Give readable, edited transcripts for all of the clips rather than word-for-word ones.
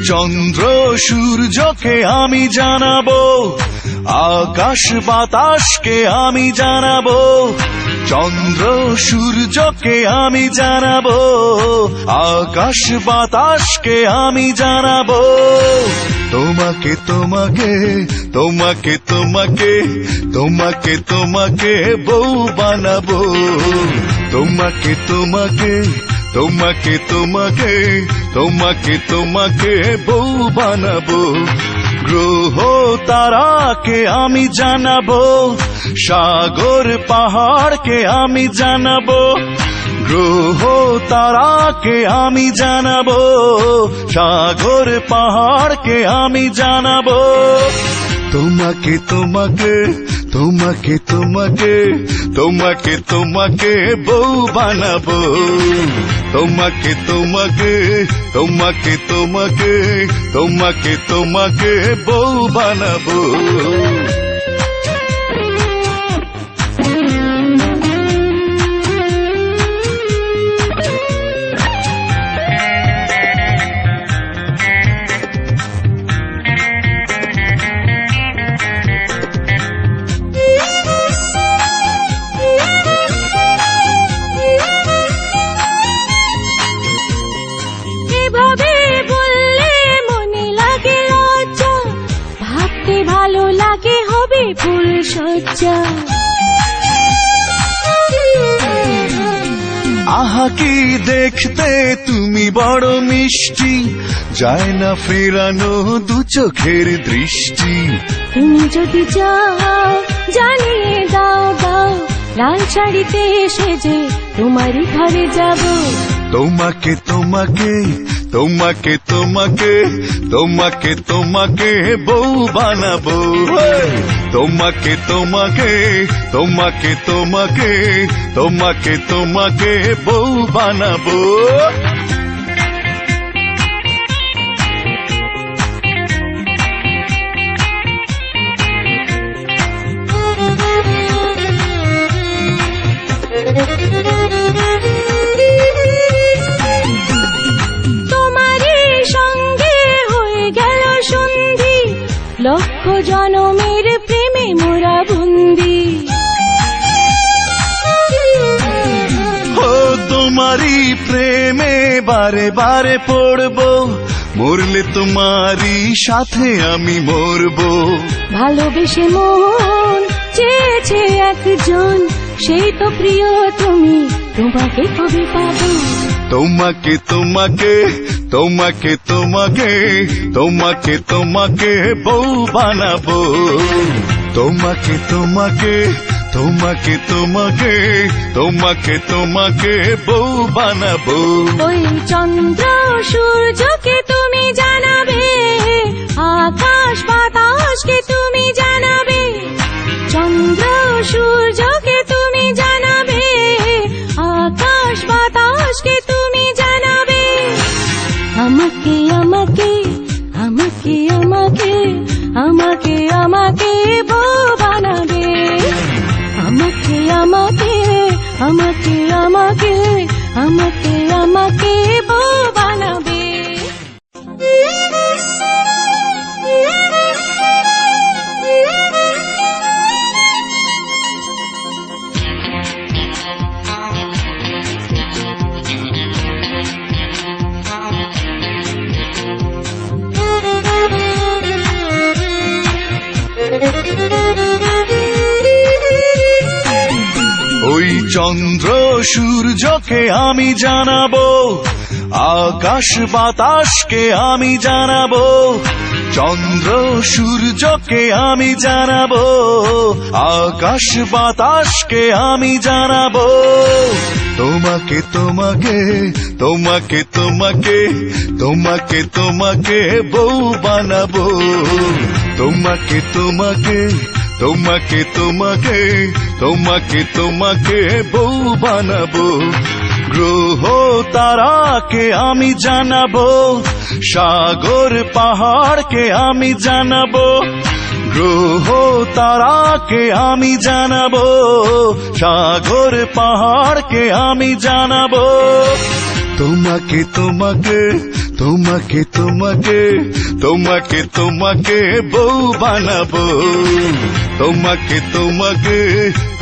চন্দ্র সূর্যকে আমি জানাবো, আকাশ বাতাসকে আমি জানাবো। চন্দ্র সূর্যকে আমি জানাবো, আকাশ বাতাসকে আমি জানাবো। তোমাকে তোমাকে তোমাকে তোমাকে তোমাকে তোমাকে বউ বানাবো। তোমাকে তোমাকে তোমাকে তোমাকে তোমাকে তোমাকে বউ বানাবো। গ্রহ তারাকে আমি জানাবো, সাগর পাহাড়কে আমি জানাবো। গ্রহ তারাকে আমি জানাবো, সাগর পাহাড়কে আমি জানাবো। তোমাকে তোমাকে তোমাকে তোমাকে তোমাকে তোমাকে বউ বানাবো। তোমাকে তোমাকে তোমাকে তোমাকে তোমাকে তোমাকে বউ বানাবো। ফুল সজ্জা আহা কি দেখতে তুমি বড় মিষ্টি, যায় না ফেরানো দু চোখের দৃষ্টি। তুমি যদি চাও জানিয়ে দাও দাও, লাল শাড়িতে সেজে তোমারই ঘরে যাব। তোমাকে তোমাকে তোমাকে তোমাকে তোমাকে তোমাকে বউ বানাবো। তোমাকে তোমাকে তোমাকে তোমাকে তোমাকে তোমাকে বউ বানাবো। লক্ষ জনমের প্রেমে মোরা বন্দি। ও তোমারই প্রেমে বারে বারে পড়বো, মরলে তোমারই সাথে আমি মরবো। ভালোবেসে মন চেয়েছে একজন, সেই তো প্রিয় তুমি, তোমাকে কবে পাবো। তোমাকে তোমাকে তোমাকে তোমাকে তোমাকে তোমাকে বউ বানাবো। তোমাকে তোমাকে তোমাকে তোমাকে তোমাকে তোমাকে বউ বানাবো। ওই চন্দ্র সূর্যকে তুমি জানাবে, আকাশ বাতাসকে তুমি জানাবে। চন্দ্র সূর্যকে তুমি জানাবে, আকাশ বাতাসকে তুমি জানাবে। আমাকে আমাকে আমাকে আমাকে আমাকে আমাকে বউ বানাবে। আমাকে আমাকে আমাকে আমাকে আমাকে আমাকে বউ বানাবে। ওই চন্দ্র সূর্যকে আমি জানাবো, আকাশ বাতাসকে আমি জানাবো। চন্দ্র সূর্যকে আমি জানাবো, আকাশ বাতাসকে আমি জানাবো। তোমাকে তোমাকে তোমাকে তোমাকে তোমাকে তোমাকে বউ বানাবো। তোমাকে তোমাকে তোমাকে তোমাকে তোমাকে তোমাকে বউ বানাবো। গ্রহ তারাকে আমি জানাবো, সাগর পাহাড়কে আমি জানাবো। গ্রহ তারাকে আমি জানাবো, সাগর পাহাড়কে আমি জানাবো। তোমাকে তোমাকে তোমাকে তোমাকে তোমাকে তোমাকে বউ বানাবো তোমাকে তোমাকে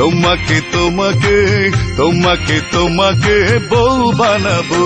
তোমাকে তোমাকে তোমাকে তোমাকে বউ বানাবো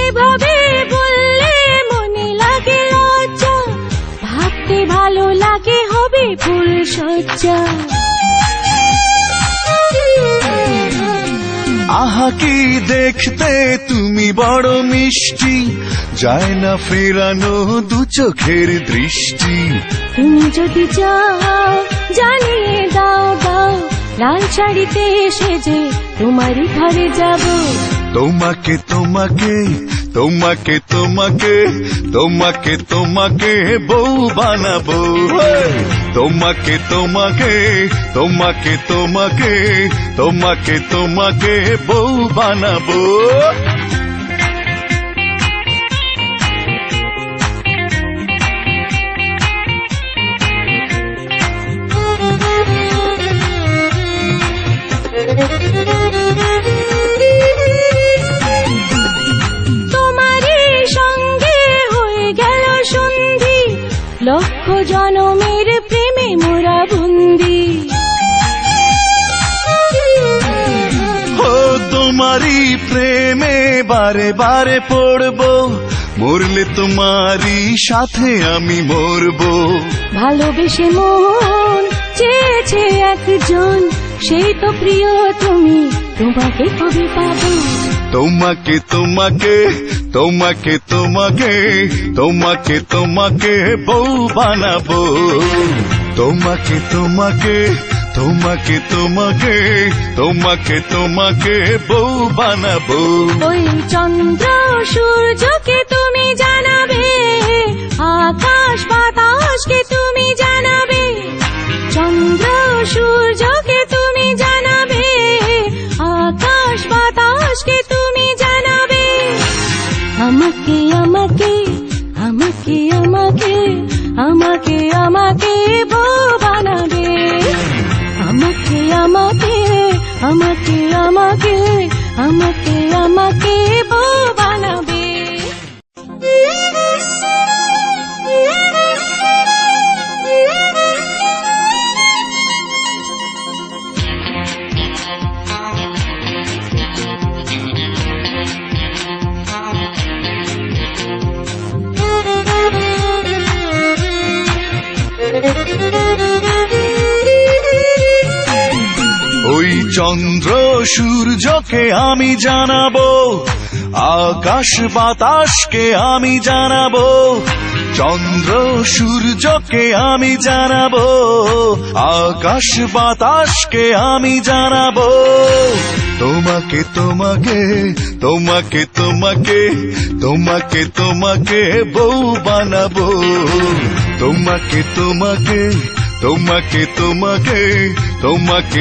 এভাবে বললে মনে লাগে লজ্জা, ভাবতে ভালো লাগে হবে ফুল সজ্জা। আহা কি দেখতে তুমি বড় মিষ্টি, যায় না ফেরানো দু চোখের দৃষ্টি। তুমি যদি চাও জানিয়ে দাও দাও, লাল শাড়িতে সেজে তোমারই ঘরে যাব। তোমাকে তোমাকে তোমাকে তোমাকে তোমাকে তোমাকে বউ বানাবো তোমাকে তোমাকে তোমাকে তোমাকে তোমাকে তোমাকে বউ বানাবো। তোমারই সঙ্গে হয়ে গেল সন্ধি, লক্ষ জনমের প্রেমে মোরা বন্দি। ও তোমারই প্রেমে বারে বারে পড়বো, মরলে তোমারই সাথে আমি মরবো। ভালোবেসে মন চেয়েছে একজন, সেই তো প্রিয় তুমি, তোমাকে কবে পাবো। তোমাকে তোমাকে তোমাকে তোমাকে তোমাকে তোমাকে বউ বানাবো তোমাকে তোমাকে তোমাকে তোমাকে তোমাকে তোমাকে বউ বানাবো। ওই চন্দ্র সূর্যকে তুমি জানাবে, আকাশ বাতাসকে তুমি জানাবে। চন্দ্র সূর্যকে তুমি জানাবে, আকাশ বাতাসকে তুমি জানাবে। আমাকে আমাকে আমাকে আমাকে আমাকে আমাকে বউ বানাবে। আমাকে আমাকে আমাকে আমাকে আমাকে আমাকে বউ বানাবে। ওই চন্দ্র সূর্যকে আমি জানাবো, আকাশ বাতাসকে আমি জানাবো। চন্দ্র সূর্যকে আমি জানাবো, আকাশ বাতাসকে আমি জানাবো। তোমাকে তোমাকে তোমাকে তোমাকে তোমাকে তোমাকে বউ বানাবো তোমাকে তোমাকে তোমাকে তোমাকে তোমাকে